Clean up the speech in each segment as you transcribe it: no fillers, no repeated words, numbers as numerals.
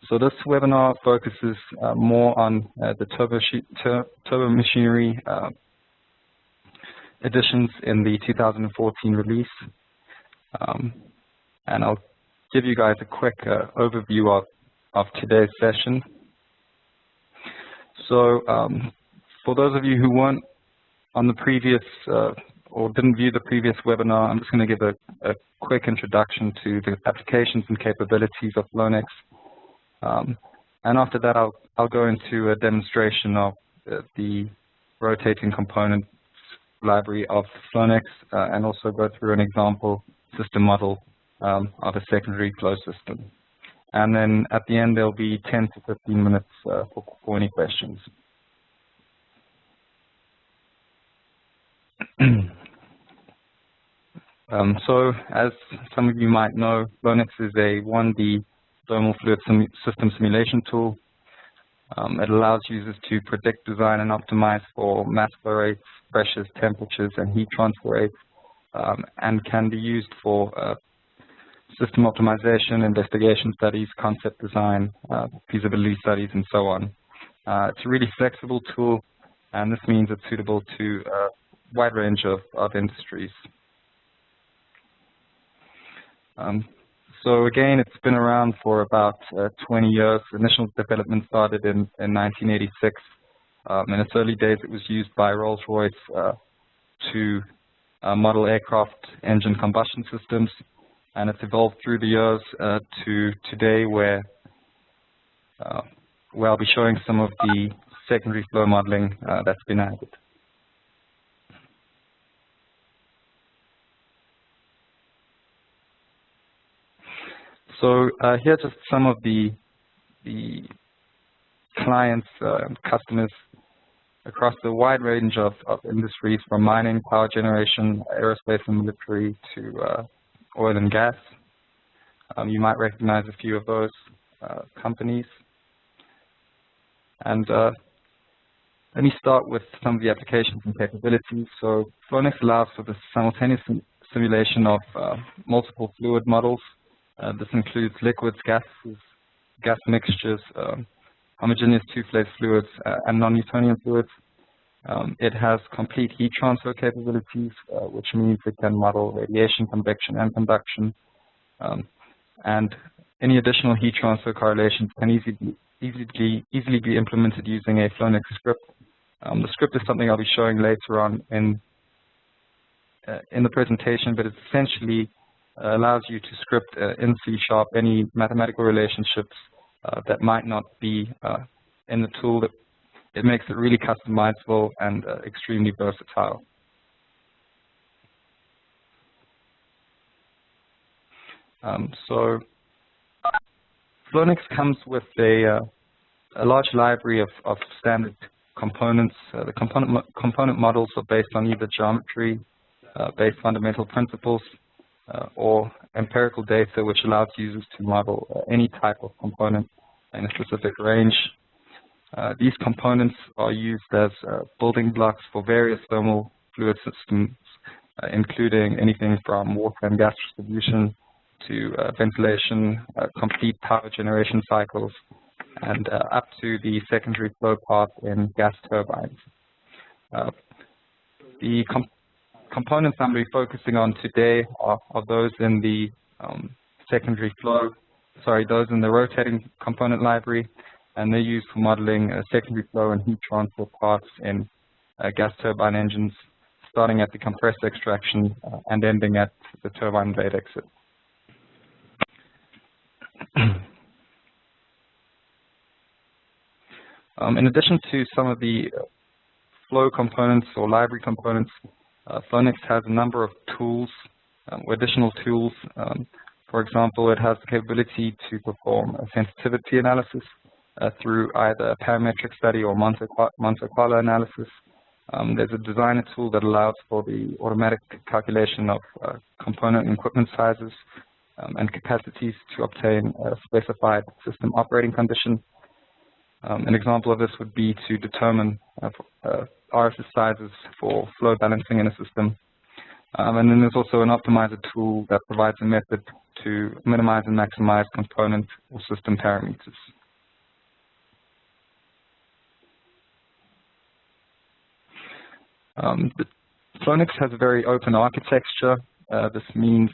So this webinar focuses more on the turbo machinery additions in the 2014 release. And I'll give you guys a quick overview of today's session. So for those of you who weren't on the previous or didn't view the previous webinar, I'm just going to give a quick introduction to the applications and capabilities of Flownex. And after that, I'll go into a demonstration of the rotating component library of Flownex and also go through an example system model of a secondary flow system. And then at the end, there'll be 10 to 15 minutes for any questions. So as some of you might know, Flownex is a 1D thermal fluid system simulation tool. It allows users to predict, design, and optimize for mass flow rates, pressures, temperatures, and heat transfer rates, and can be used for system optimization, investigation studies, concept design, feasibility studies, and so on. It's a really flexible tool, and this means it's suitable to a wide range of industries. So again, it's been around for about 20 years. Initial development started in 1986. In its early days, it was used by Rolls-Royce to model aircraft engine combustion systems, and it's evolved through the years to today, where I'll be showing some of the secondary flow modeling that's been added. So here are just some of the clients, customers across the wide range of industries, from mining, power generation, aerospace and military, to oil and gas. You might recognize a few of those companies. And let me start with some of the applications and capabilities. So Flownex allows for the simultaneous simulation of multiple fluid models. This includes liquids, gases, gas mixtures, homogeneous two-phase fluids, and non-Newtonian fluids. It has complete heat transfer capabilities, which means it can model radiation, convection, and conduction. And any additional heat transfer correlations can easily be implemented using a Flownex script. The script is something I'll be showing later on in the presentation, but it essentially allows you to script in C# any mathematical relationships that might not be in the tool. It makes it really customizable and extremely versatile. So Flownex comes with a large library of standard components. The component models are based on either geometry, based fundamental principles, or empirical data, which allows users to model any type of component in a specific range. These components are used as building blocks for various thermal fluid systems, including anything from water and gas distribution to ventilation, complete power generation cycles, and up to the secondary flow path in gas turbines. The components I'm going to be focusing on today are those in the those in the rotating component library, and they're used for modeling secondary flow and heat transfer paths in gas turbine engines, starting at the compressor extraction and ending at the turbine blade exit. In addition to some of the flow components or library components, Flownex has a number of tools, additional tools. For example, it has the capability to perform a sensitivity analysis through either a parametric study or Monte Carlo analysis. There's a designer tool that allows for the automatic calculation of component and equipment sizes and capacities to obtain a specified system operating condition. An example of this would be to determine RSS sizes for flow balancing in a system. And then there's also an optimizer tool that provides a method to minimize and maximize component or system parameters. Flownex has a very open architecture. This means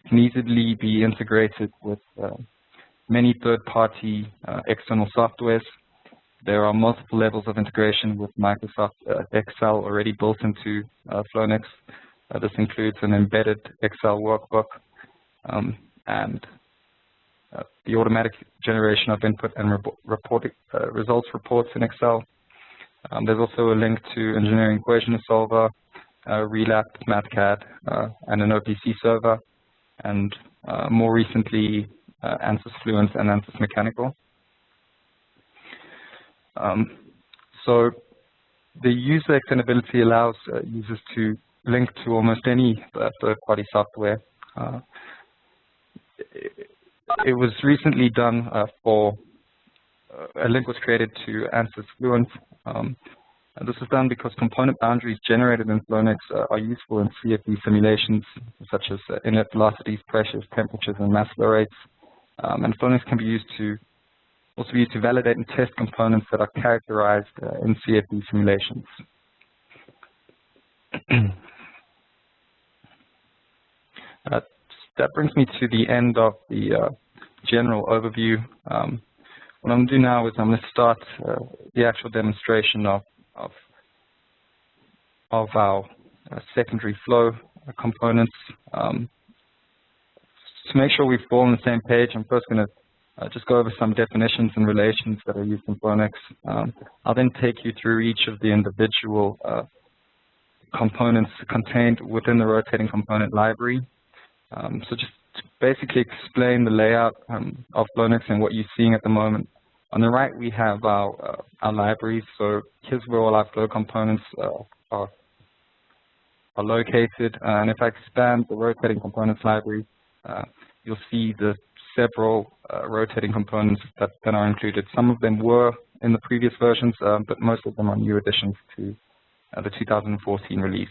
it can easily be integrated with many third-party external softwares. There are multiple levels of integration with Microsoft Excel already built into Flownex. This includes an embedded Excel workbook and the automatic generation of input and results reports in Excel. There's also a link to Engineering Equation Solver, Relap, MathCAD, and an OPC server, and more recently, ANSYS Fluent and ANSYS Mechanical. So the user extendability allows users to link to almost any third-party software. It was recently done for a link was created to ANSYS Fluent. This is done because component boundaries generated in Flownex are useful in CFD simulations, such as inlet velocities, pressures, temperatures, and mass flow rates. And Flownex can be also used to validate and test components that are characterized in CFD simulations. That brings me to the end of the general overview. What I'm going to do now is I'm going to start the actual demonstration of our secondary flow components. To make sure we've all on the same page, I'm first going to just go over some definitions and relations that are used in Flownex. I'll then take you through each of the individual components contained within the rotating component library. So just to basically explain the layout of Flownex and what you're seeing at the moment. On the right, we have our libraries. So here's where all our flow components are located. And if I expand the rotating components library, you'll see the several rotating components that are included. Some of them were in the previous versions, but most of them are new additions to the 2014 release.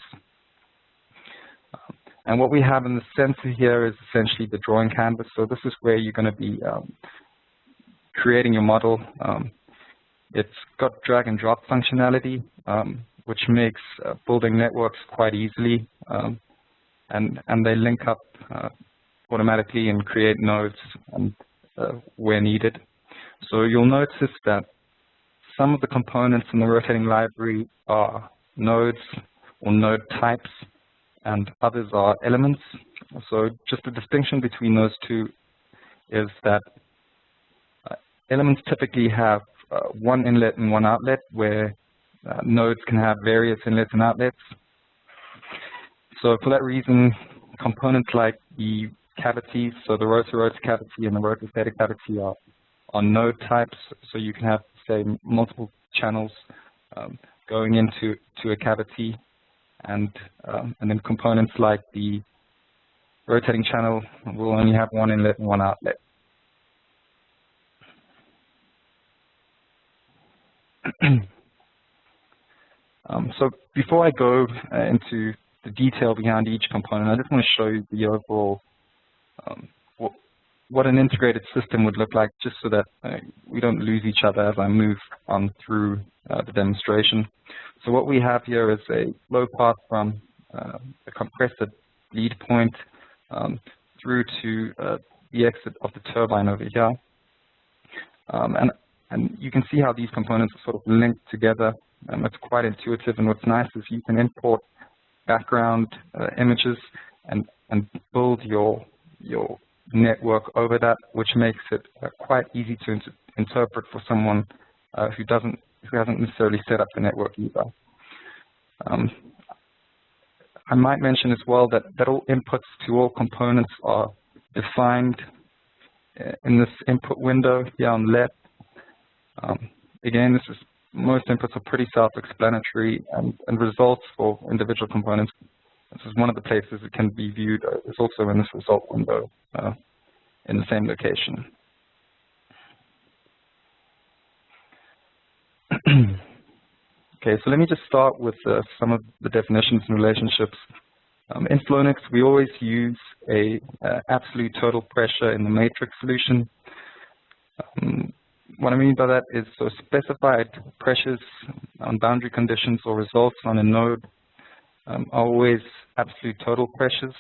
And what we have in the center here is essentially the drawing canvas. So this is where you're going to be creating your model. It's got drag and drop functionality, which makes building networks quite easily, and they link up automatically and create nodes where needed. So you'll notice that some of the components in the rotating library are nodes or node types, and others are elements. So just the distinction between those two is that elements typically have one inlet and one outlet, where nodes can have various inlets and outlets. So for that reason, components like the cavities, so the rotor cavity and the rotor static cavity are node types. So you can have, say, multiple channels going into a cavity, and then components like the rotating channel will only have one inlet and one outlet. So before I go into the detail behind each component, I just want to show you the overall what an integrated system would look like, just so that we don't lose each other as I move on through the demonstration. So what we have here is a flow path from the compressor lead point through to the exit of the turbine over here. And you can see how these components are sort of linked together. It's quite intuitive, and what's nice is you can import background images and build your network over that, which makes it quite easy to interpret for someone who hasn't necessarily set up the network either. I might mention as well that all inputs to all components are defined in this input window here on the left. Again, most inputs are pretty self-explanatory, and results for individual components. This is one of the places it can be viewed. It's also in this result window in the same location. Okay, so let me just start with some of the definitions and relationships In Flownex, we always use a absolute total pressure in the matrix solution. What I mean by that is, so specified pressures on boundary conditions or results on a node are always absolute total pressures.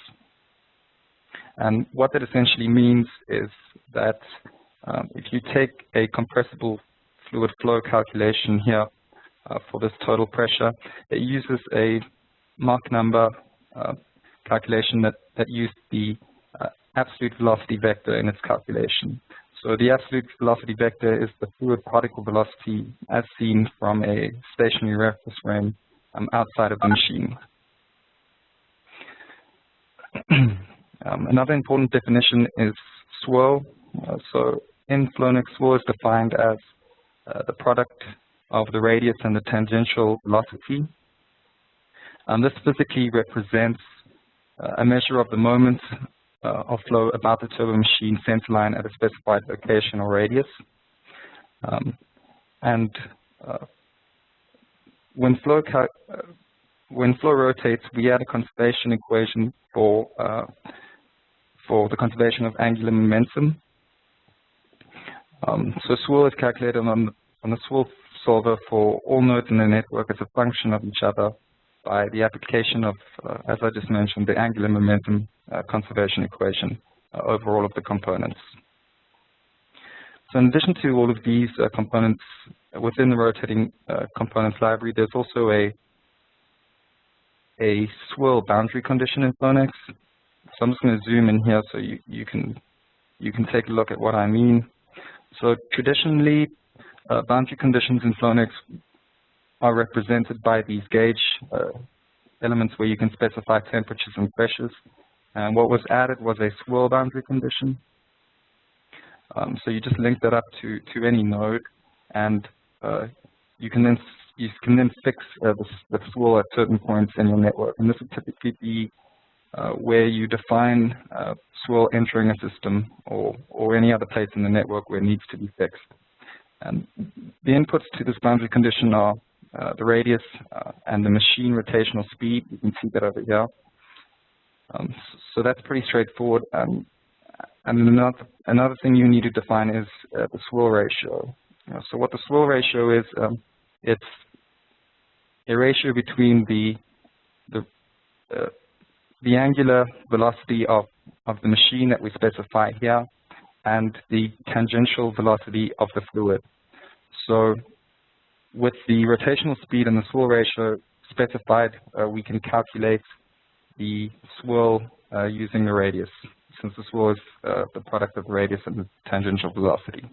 And what that essentially means is that if you take a compressible fluid flow calculation here for this total pressure, it uses a Mach number calculation that used the absolute velocity vector in its calculation. So the absolute velocity vector is the fluid particle velocity as seen from a stationary reference frame outside of the machine. Another important definition is swirl. So in Flownex, swirl is defined as the product of the radius and the tangential velocity. This physically represents a measure of the moment of flow about the turbo machine center line at a specified location or radius. When flow rotates, we add a conservation equation for the conservation of angular momentum. So swirl is calculated on the swirl solver for all nodes in the network as a function of each other by the application of, as I just mentioned, the angular momentum conservation equation over all of the components. So in addition to all of these components within the rotating components library, there's also a swirl boundary condition in Flownex. So I'm just going to zoom in here so you can take a look at what I mean. So traditionally, boundary conditions in Flownex are represented by these gauge elements where you can specify temperatures and pressures. And what was added was a swirl boundary condition. So you just link that up to any node, and you can then fix the swirl at certain points in your network. And this would typically be where you define swirl entering a system or any other place in the network where it needs to be fixed. And the inputs to this boundary condition are the radius and the machine rotational speed. You can see that over here. So that's pretty straightforward. And another thing you need to define is the swirl ratio. So what the swirl ratio is, it's a ratio between the angular velocity of the machine that we specify here and the tangential velocity of the fluid. So with the rotational speed and the swirl ratio specified, we can calculate the swirl using the radius, since the swirl is the product of the radius and the tangential velocity.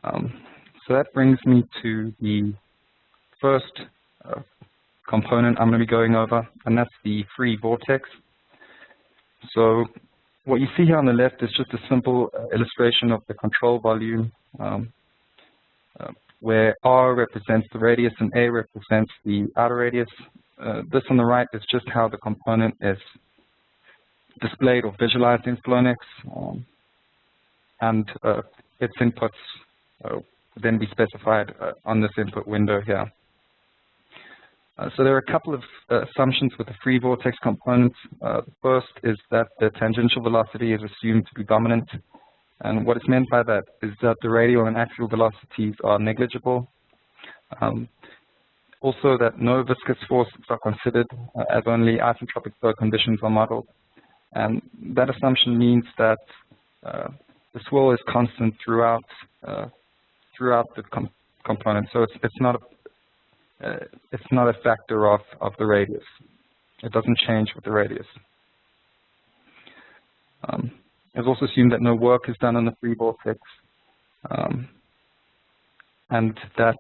So that brings me to the first component I'm going to be going over, and that's the free vortex. So what you see here on the left is just a simple illustration of the control volume, where R represents the radius and A represents the outer radius. This on the right is just how the component is displayed or visualized in Flownex, and its inputs will then be specified on this input window here. So there are a couple of assumptions with the free vortex components. The first is that the tangential velocity is assumed to be dominant. And what is meant by that is that the radial and axial velocities are negligible. Also that no viscous forces are considered, as only isentropic flow conditions are modeled. And that assumption means that the swirl is constant throughout the component. So it's not a factor of the radius. It doesn't change with the radius. It's also assumed that no work is done on the free vortex, and that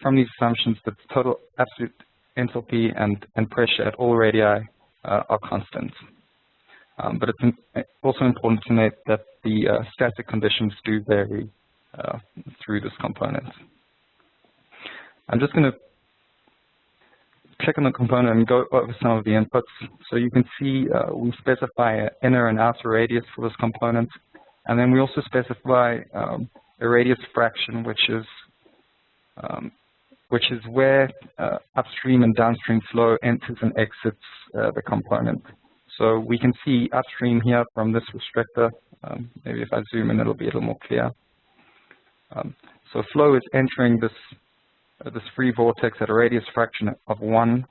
from these assumptions, the total absolute enthalpy and pressure at all radii are constant. But it's also important to note that the static conditions do vary through this component. I'm just going to click on the component and go over some of the inputs. So you can see we specify an inner and outer radius for this component. And then we also specify a radius fraction, which is which is where upstream and downstream flow enters and exits the component. So we can see upstream here from this restrictor. Maybe if I zoom in, it'll be a little more clear. So flow is entering this free vortex at a radius fraction of 1.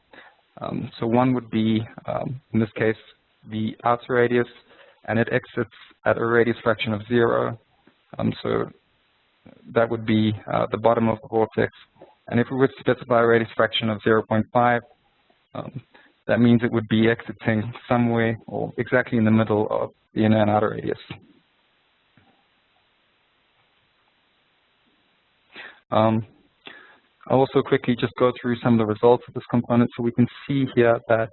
So 1 would be, in this case, the outer radius, and it exits at a radius fraction of 0. So that would be the bottom of the vortex. And if we were to specify a radius fraction of 0.5, that means it would be exiting somewhere or exactly in the middle of the inner and outer radius. I'll also quickly just go through some of the results of this component. So we can see here that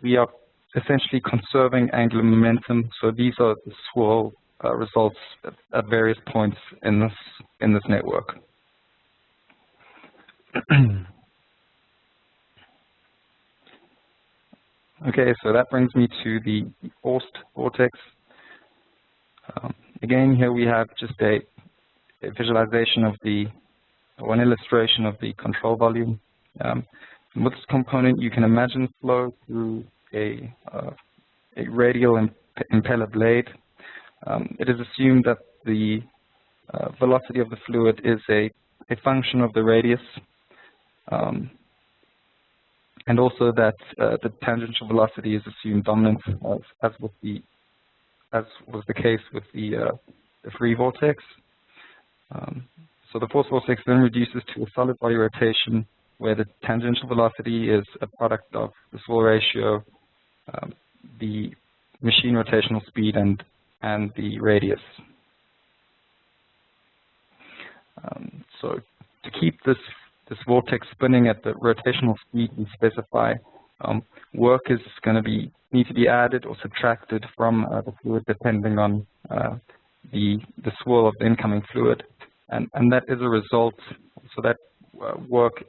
we are essentially conserving angular momentum. So these are the swirl results at various points in this network. Okay, so that brings me to the forced vortex. Again, here we have just a visualization of or an illustration of the control volume. With this component, you can imagine flow through a radial impeller blade. It is assumed that the velocity of the fluid is a function of the radius, and also that the tangential velocity is assumed dominant, as was the case with the free vortex. So the forced vortex then reduces to a solid body rotation where the tangential velocity is a product of the swirl ratio, the machine rotational speed, and the radius. So to keep this vortex spinning at the rotational speed we specify, work is going to need to be added or subtracted from the fluid depending on the swirl of the incoming fluid. And that is a result, so that work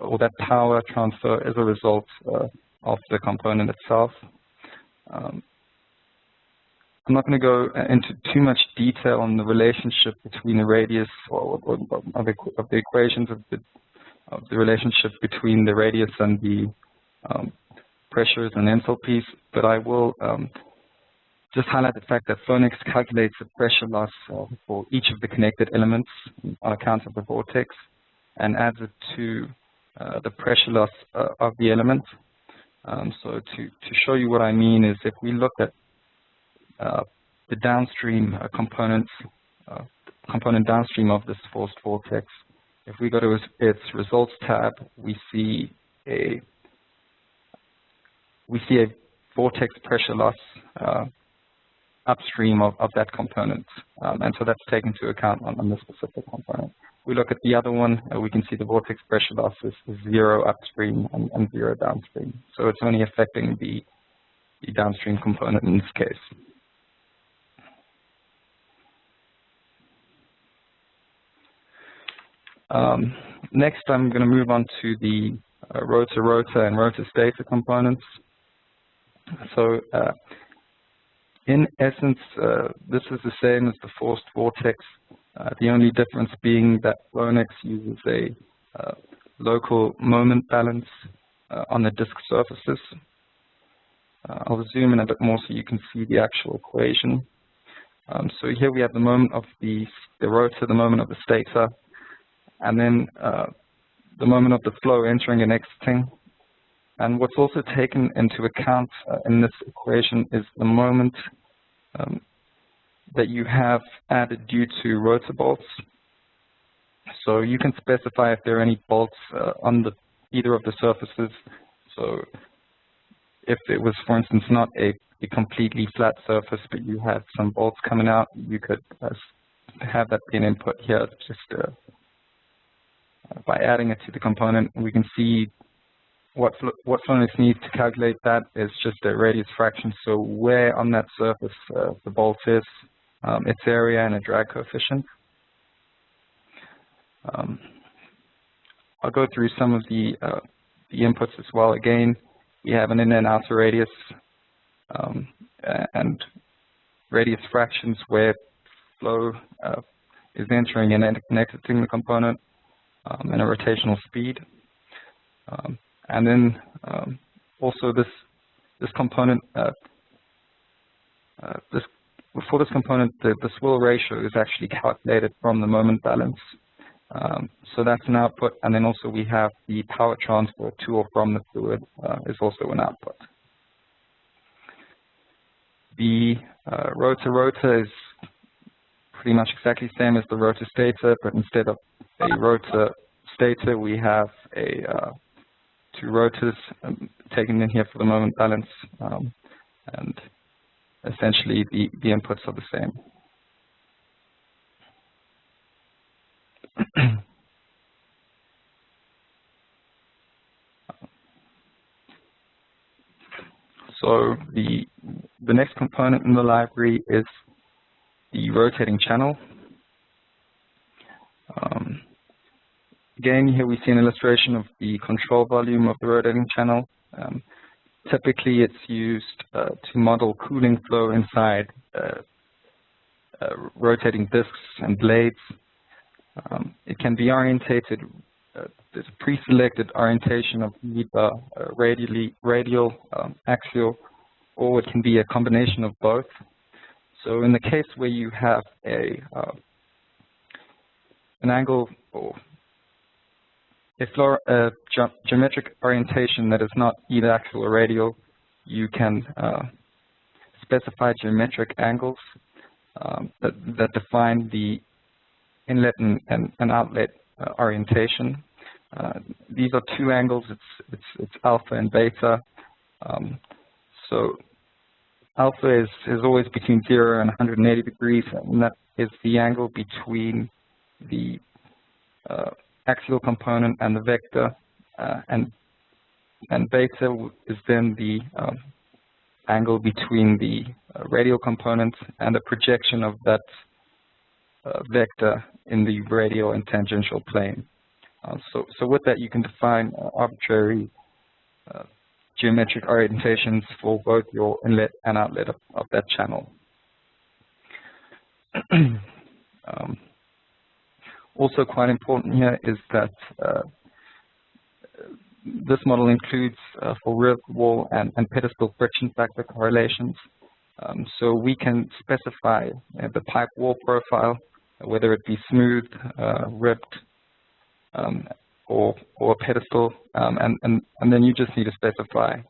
or that power transfer is a result of the component itself. I'm not going to go into too much detail on the relationship between the radius of the equations of the relationship between the radius and the pressures and enthalpies, but I will just highlight the fact that Flownex calculates the pressure loss for each of the connected elements on account of the vortex and adds it to the pressure loss of the element. So to show you what I mean is if we look at the downstream component downstream of this forced vortex, if we go to its results tab, we see a vortex pressure loss upstream of that component, and so that's taken into account on this specific component. We look at the other one, we can see the vortex pressure loss is 0 upstream and 0 downstream. So it's only affecting the downstream component in this case. Next, I'm going to move on to the rotor and rotor stator components. So in essence, this is the same as the forced vortex, the only difference being that Flownex uses a local moment balance on the disk surfaces. I'll zoom in a bit more so you can see the actual equation. So here we have the moment of the rotor, the moment of the stator, and then the moment of the flow entering and exiting. And what's also taken into account in this equation is the moment that you have added due to rotor bolts. So you can specify if there are any bolts on either of the surfaces. So if it was, for instance, not a completely flat surface, but you had some bolts coming out, you could have that be an input here just by adding it to the component. We can see what Flownex needs to calculate that is just a radius fraction. So where on that surface the bolt is, its area, and a drag coefficient. I'll go through some of the inputs as well. Again, we have an inner and outer radius and radius fractions where flow is entering and exiting the component. and a rotational speed. And then also this component, for this component, the swirl ratio is actually calculated from the moment balance. So that's an output, and then also we have the power transfer to or from the fluid is also an output. The rotor is pretty much exactly the same as the rotor stator, but instead of a rotor stator, we have two rotors taken in here for the moment balance, and essentially the inputs are the same. So the next component in the library is the rotating channel. Again, here we see an illustration of the control volume of the rotating channel. Typically, it's used to model cooling flow inside rotating discs and blades. It can be orientated. There's a pre-selected orientation of either radial, axial, or it can be a combination of both. So in the case where you have an angle or a geometric orientation that is not either axial or radial, you can specify geometric angles that define the inlet and outlet orientation. These are two angles. It's alpha and beta. So alpha is always between 0 and 180 degrees, and that is the angle between the axial component and the vector, and beta is then the angle between the radial component and the projection of that vector in the radial and tangential plane. So with that, you can define arbitrary geometric orientations for both your inlet and outlet of that channel. Also quite important here is that this model includes for rib wall and pedestal friction factor correlations. So we can specify the pipe wall profile, whether it be smooth, ribbed, or pedestal, and then you just need to specify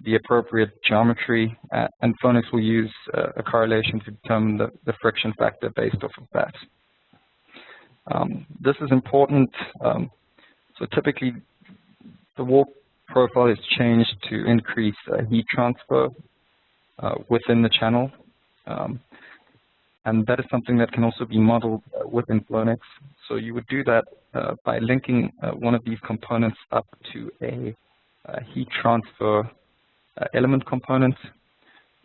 the appropriate geometry, and Flownex will use a correlation to determine the friction factor based off of that. This is important. So typically, the wall profile is changed to increase heat transfer within the channel. And that is something that can also be modeled within Flownex. So you would do that by linking one of these components up to a heat transfer element component.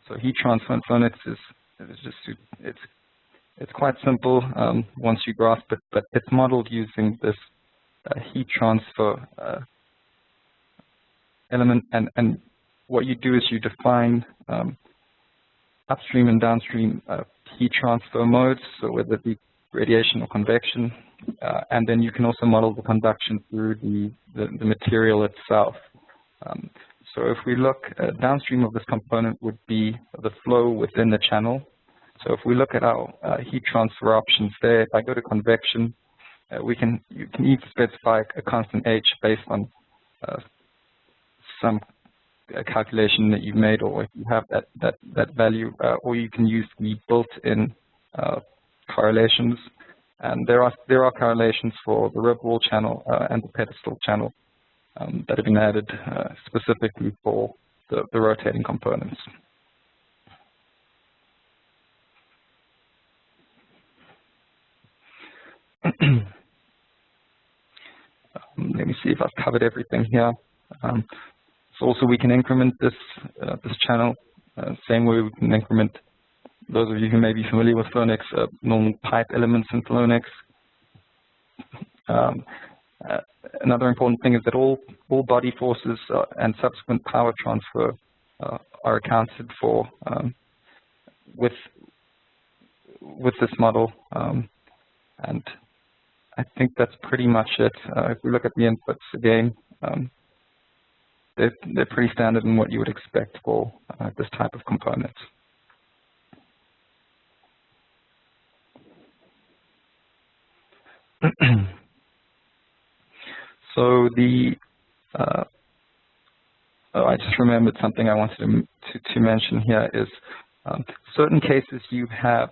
So heat transfer in Flownex it's quite simple once you grasp it, but it's modeled using this heat transfer element. And what you do is you define upstream and downstream heat transfer modes, so whether it be radiation or convection, and then you can also model the conduction through the material itself. So if we look downstream of this component would be the flow within the channel. So if we look at our heat transfer options there, if I go to convection, you can either specify a constant H based on some calculation that you've made, or if you have that value, or you can use the built-in correlations. And there are correlations for the rib wall channel and the pedestal channel that have been added specifically for the rotating components. Let me see if I've covered everything here. So also we can increment this channel, same way we can increment, those of you who may be familiar with Flownex, normal pipe elements in Flownex. Another important thing is that all body forces and subsequent power transfer are accounted for with this model. And I think that's pretty much it. If we look at the inputs again, they're pretty standard in what you would expect for this type of component. So I just remembered something I wanted to mention here is certain cases you have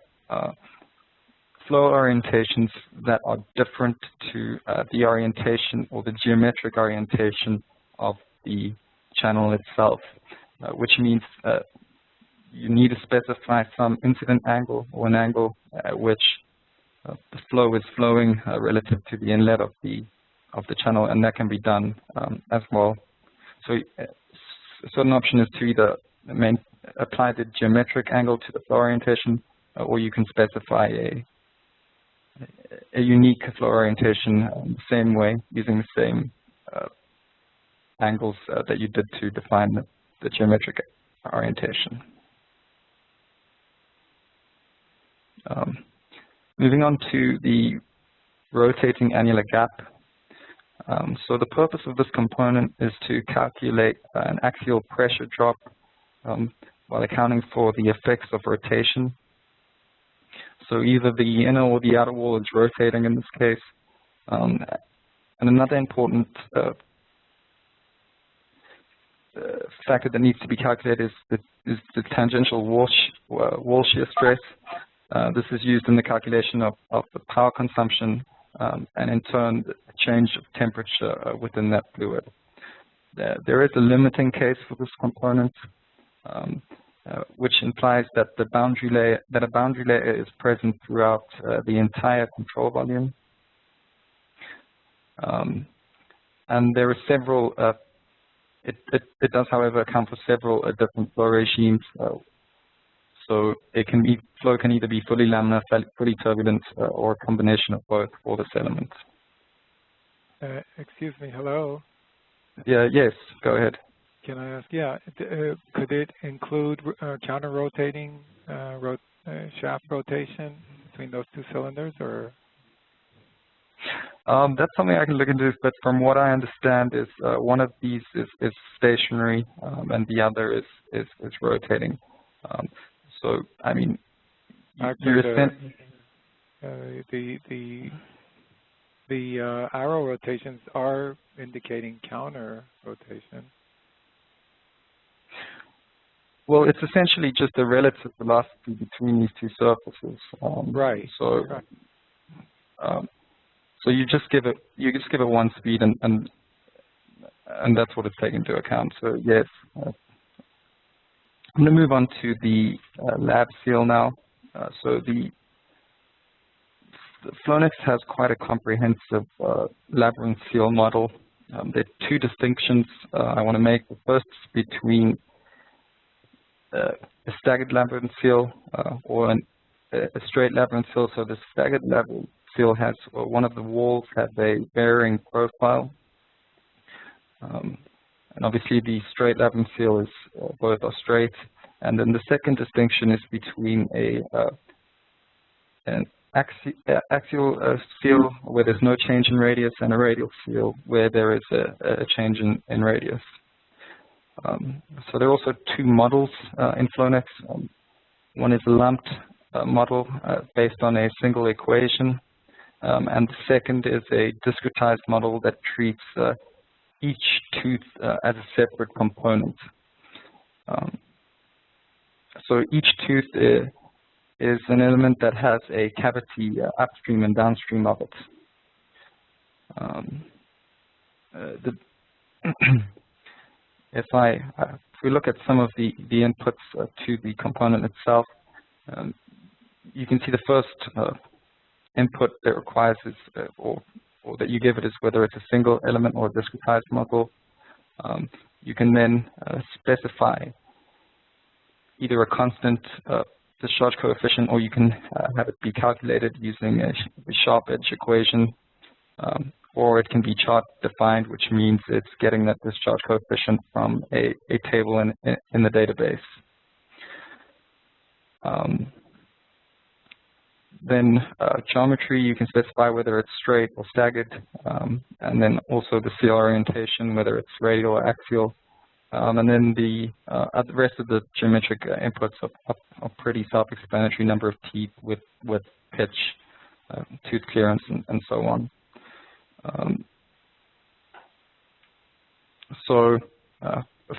flow orientations that are different to the orientation or the geometric orientation of the channel itself, which means you need to specify some incident angle or an angle at which the flow is flowing relative to the inlet of the channel, and that can be done as well. So a certain option is to either apply the geometric angle to the flow orientation, or you can specify a unique flow orientation the same way, using the same angles that you did to define the geometric orientation. Moving on to the rotating annular gap. So the purpose of this component is to calculate an axial pressure drop while accounting for the effects of rotation. So either the inner or the outer wall is rotating in this case. And another important factor that needs to be calculated is the tangential wall shear stress. This is used in the calculation of the power consumption and in turn the change of temperature within that fluid. There is a limiting case for this component, which implies that a boundary layer is present throughout the entire control volume. And there are several. It does, however, account for several different flow regimes. So flow can either be fully laminar, fully turbulent, or a combination of both for this element. Excuse me, hello? Yeah, yes, go ahead. Can I ask, could it include counter-rotating shaft rotation between those two cylinders, or? That's something I can look into, but from what I understand is one of these is stationary and the other is rotating. So, I mean, the arrow rotations are indicating counter rotation. Well, it's essentially just the relative velocity between these two surfaces. Right. So, right. So you just give it one speed, and that's what it's taken into account. So yes. I'm going to move on to the lab seal now. So the Flownex has quite a comprehensive labyrinth seal model. There are two distinctions I want to make. The first is between a staggered labyrinth seal or a straight labyrinth seal. So the staggered labyrinth seal has one of the walls has a varying profile. And obviously the straight labyrinth seal is both are straight. And then the second distinction is between an axial seal where there's no change in radius and a radial seal where there is a change in radius. So there are also two models in Flownex. One is a lumped model based on a single equation, and the second is a discretized model that treats each tooth as a separate component. So each tooth is an element that has a cavity upstream and downstream of it. If we look at some of the inputs to the component itself, you can see the first input that requires is, or that you give it is whether it's a single element or a discretized model. You can then specify either a constant discharge coefficient, or you can have it be calculated using a sharp edge equation, or it can be chart defined, which means it's getting that discharge coefficient from a table in the database. Then geometry, you can specify whether it's straight or staggered, and then also the seal orientation, whether it's radial or axial. And then the rest of the geometric inputs are pretty self-explanatory: number of teeth, width, pitch, tooth clearance, and so on.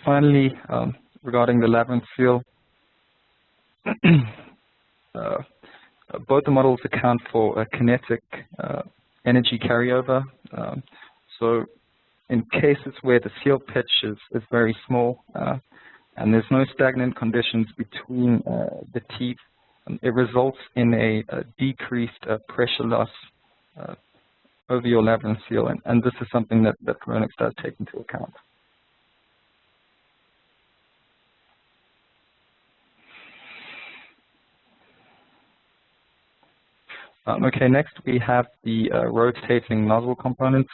Finally, regarding the labyrinth seal, both the models account for a kinetic energy carryover. So in cases where the seal pitch is very small and there's no stagnant conditions between the teeth, it results in a decreased pressure loss over your labyrinth seal, and this is something that Flownex does take into account. Okay, next we have the rotating nozzle component.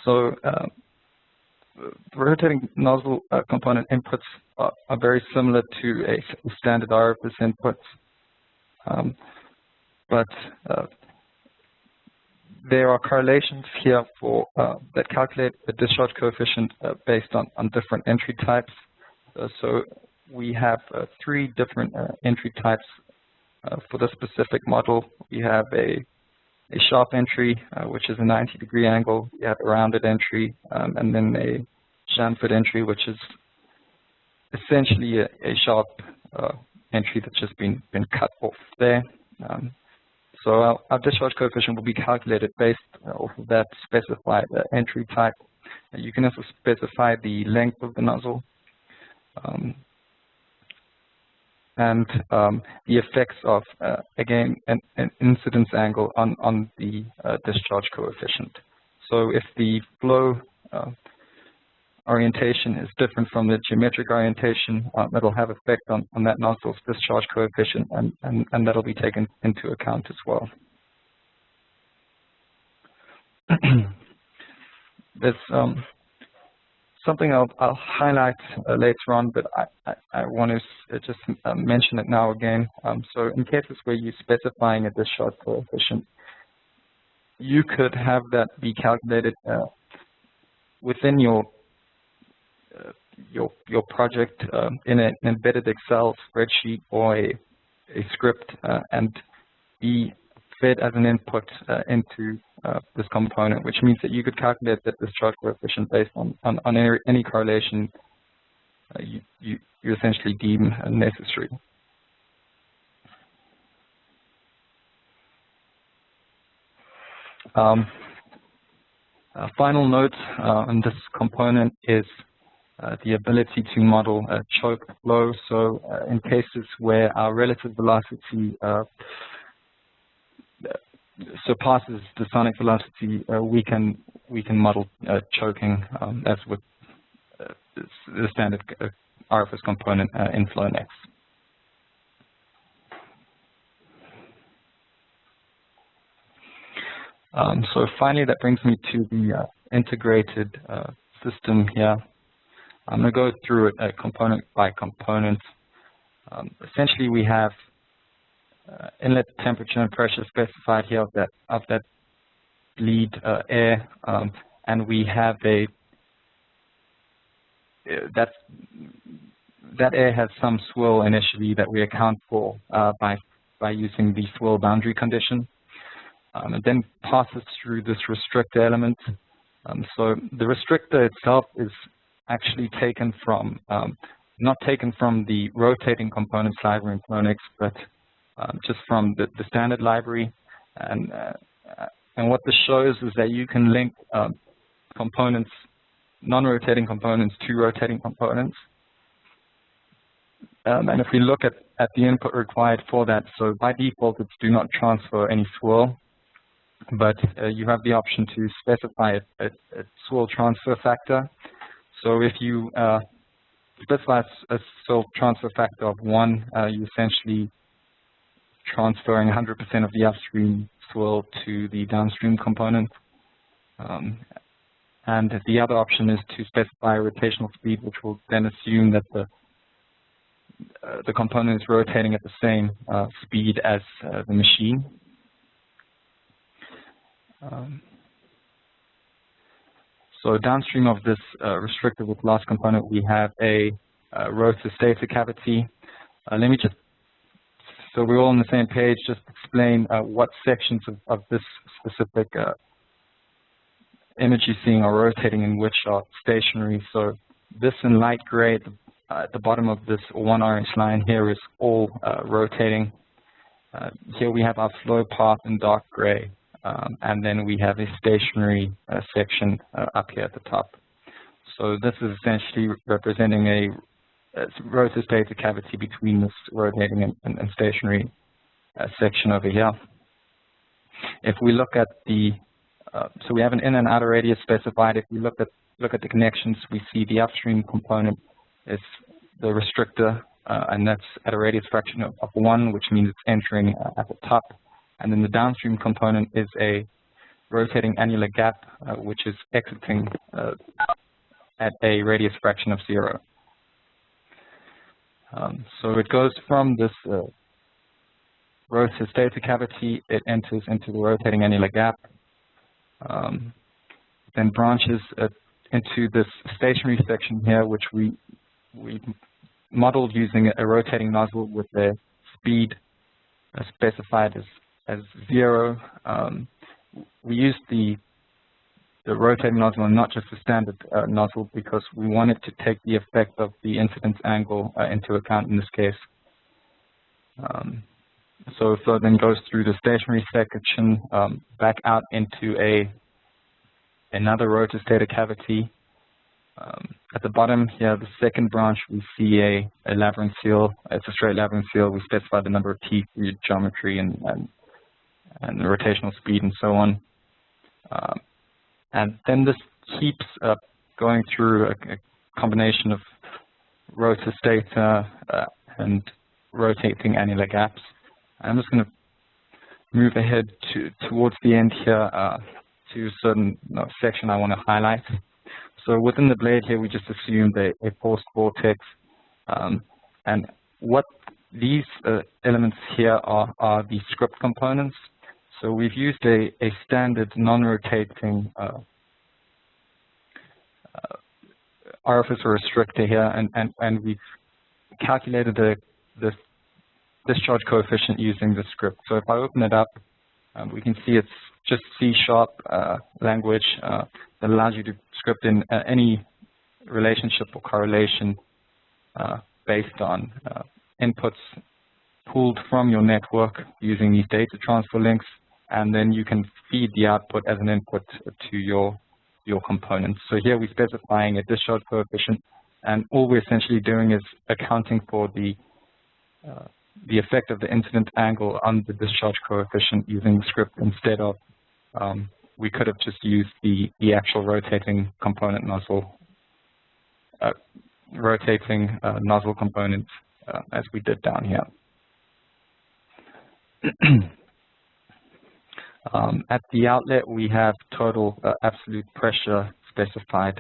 So the rotating nozzle component inputs are very similar to a standard orifice input, but there are correlations here for that calculate the discharge coefficient based on different entry types. So we have 3 different entry types for the specific model. We have a sharp entry, which is a 90-degree angle. We have a rounded entry, and then a chamfered entry, which is essentially a sharp entry that's just been cut off there. So our discharge coefficient will be calculated based off of that specified entry type. You can also specify the length of the nozzle and the effects of, again, an incidence angle on the discharge coefficient. So if the flow orientation is different from the geometric orientation, that'll have effect on that nozzle's discharge coefficient, and that'll be taken into account as well. There's something I'll highlight later on, but I want to just mention it now again. So in cases where you're specifying a discharge coefficient, you could have that be calculated within your project in an embedded Excel spreadsheet or a script and be fed as an input into this component, which means that you could calculate that discharge coefficient based on any correlation you essentially deem necessary. Final note on this component is the ability to model choke flow. So in cases where our relative velocity surpasses the sonic velocity, we can model choking as with the standard orifice component in Flownex. So finally, that brings me to the integrated system here. I'm going to go through it component by component. Essentially, we have inlet temperature and pressure specified here of that bleed air, and we have that air has some swirl initially that we account for by using the swirl boundary condition. It then passes through this restrictor element. So the restrictor itself is actually taken from, not taken from the rotating components library in Flownex, but just from the standard library. And what this shows is that you can link components, non-rotating components to rotating components. And if we look at the input required for that, so by default it's do not transfer any swirl, but you have the option to specify a swirl transfer factor. So if you specify a swirl transfer factor of 1, you essentially transferring 100% of the upstream swirl to the downstream component. And the other option is to specify a rotational speed, which will then assume that the component is rotating at the same speed as the machine. So downstream of this restricted with loss component, we have a rotor stator cavity. Let me just, so we're all on the same page, just explain what sections of this specific image you're seeing are rotating and which are stationary. So this in light gray at the bottom of this one orange line here is all rotating. Here we have our flow path in dark gray, and then we have a stationary section up here at the top. So this is essentially representing a rotor stator cavity between this rotating and stationary section over here. If we look at the, so we have an in and outer radius specified. If we look at the connections, we see the upstream component is the restrictor, and that's at a radius fraction of 1, which means it's entering at the top. And then the downstream component is a rotating annular gap, which is exiting at a radius fraction of 0. So it goes from this rotor stator cavity, it enters into the rotating annular gap, then branches into this stationary section here, which we modeled using a rotating nozzle with a speed specified as 0. We used the rotating nozzle and not just the standard nozzle because we wanted to take the effect of the incidence angle into account in this case. So it then goes through the stationary section, back out into another rotor stator cavity. At the bottom here, the second branch, we see a labyrinth seal. It's a straight labyrinth seal. We specify the number of teeth, the geometry, and the rotational speed, and so on. And then this keeps going through a combination of rotor stator and rotating annular gaps. I'm just going to move ahead towards the end here to a certain section I want to highlight. So within the blade here, we just assumed a forced vortex. And what these elements here are the script components. So we've used a standard non-rotating orifice or restrictor here, and we've calculated the discharge coefficient using the script. So if I open it up, we can see it's just C# language that allows you to script in any relationship or correlation based on inputs pulled from your network using these data transfer links, and then you can feed the output as an input to your components. So here we're specifying a discharge coefficient, and all we're essentially doing is accounting for the effect of the incident angle on the discharge coefficient using the script instead of, we could have just used the actual rotating component nozzle, nozzle component as we did down here. At the outlet, we have total absolute pressure specified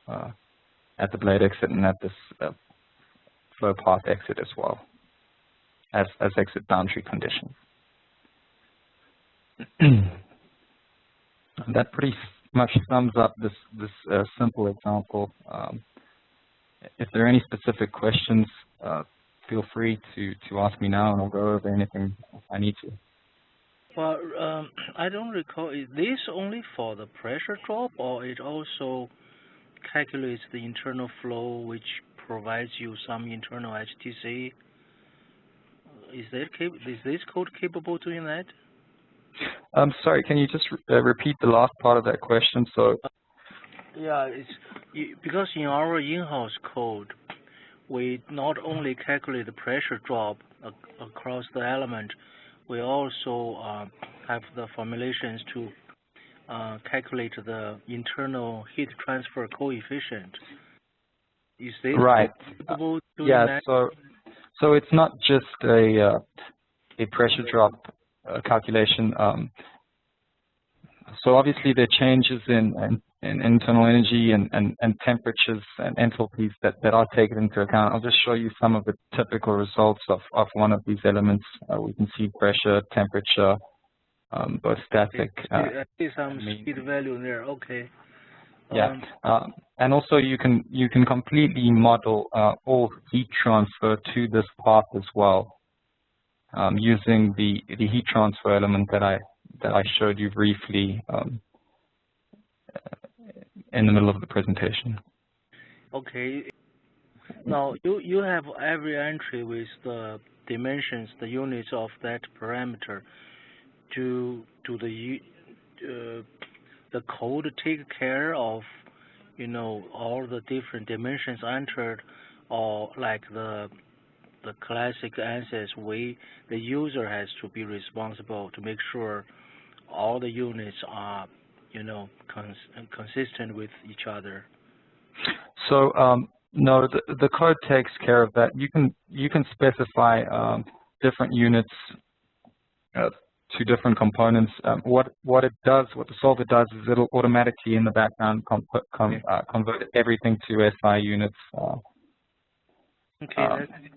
at the blade exit and at this flow path exit as well as exit boundary conditions. That pretty much sums up this simple example. If there are any specific questions, feel free to ask me now, and I'll go over anything I need to. Well, I don't recall, is this only for the pressure drop, or it also calculates the internal flow, which provides you some internal HTC? Is this code capable of doing that? Sorry, can you just repeat the last part of that question? So, yeah, because in our in-house code, we not only calculate the pressure drop across the element, we also have the formulations to calculate the internal heat transfer coefficient. Is this right? capable of doing yeah. that? So it's not just a pressure drop calculation. So obviously there are changes in internal energy and temperatures and enthalpies that are taken into account. I'll just show you some of the typical results of one of these elements. We can see pressure, temperature, both static. I see some speed value there. Okay. Yeah, and also you can completely model all heat transfer to this path as well, using the heat transfer element that I showed you briefly in the middle of the presentation. Okay. Now you have every entry with the dimensions, the units of that parameter. Do the code take care of, all the different dimensions entered, or like the classic answers, the user has to be responsible to make sure all the units are, consistent with each other? So no, the code takes care of that. You can specify different units to different components. What the solver does is it'll automatically in the background convert everything to SI units,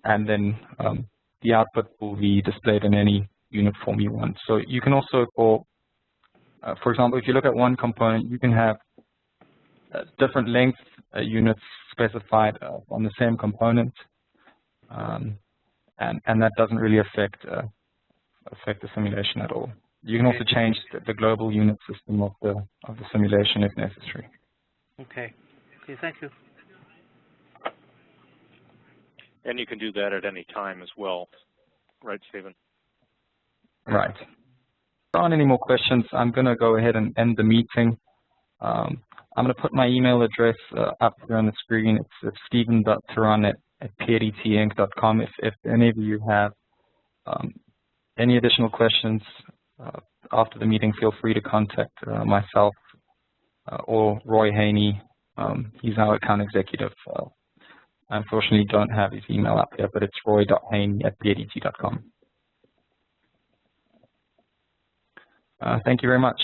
and then the output will be displayed in any unit form you want. So you can also, for example, if you look at one component, you can have different length units specified on the same component, and that doesn't really affect the simulation at all. You can also change the global unit system of the simulation if necessary. Okay, thank you. And you can do that at any time as well, right, Stephen? Right. If there aren't any more questions, I'm going to go ahead and end the meeting. I'm going to put my email address up here on the screen. It's stephen.turan@pedinc.com. If any of you have any additional questions after the meeting, feel free to contact myself or Roy Haney. He's our account executive. I unfortunately don't have his email up here, but it's roy.haney@pedinc.com. Thank you very much.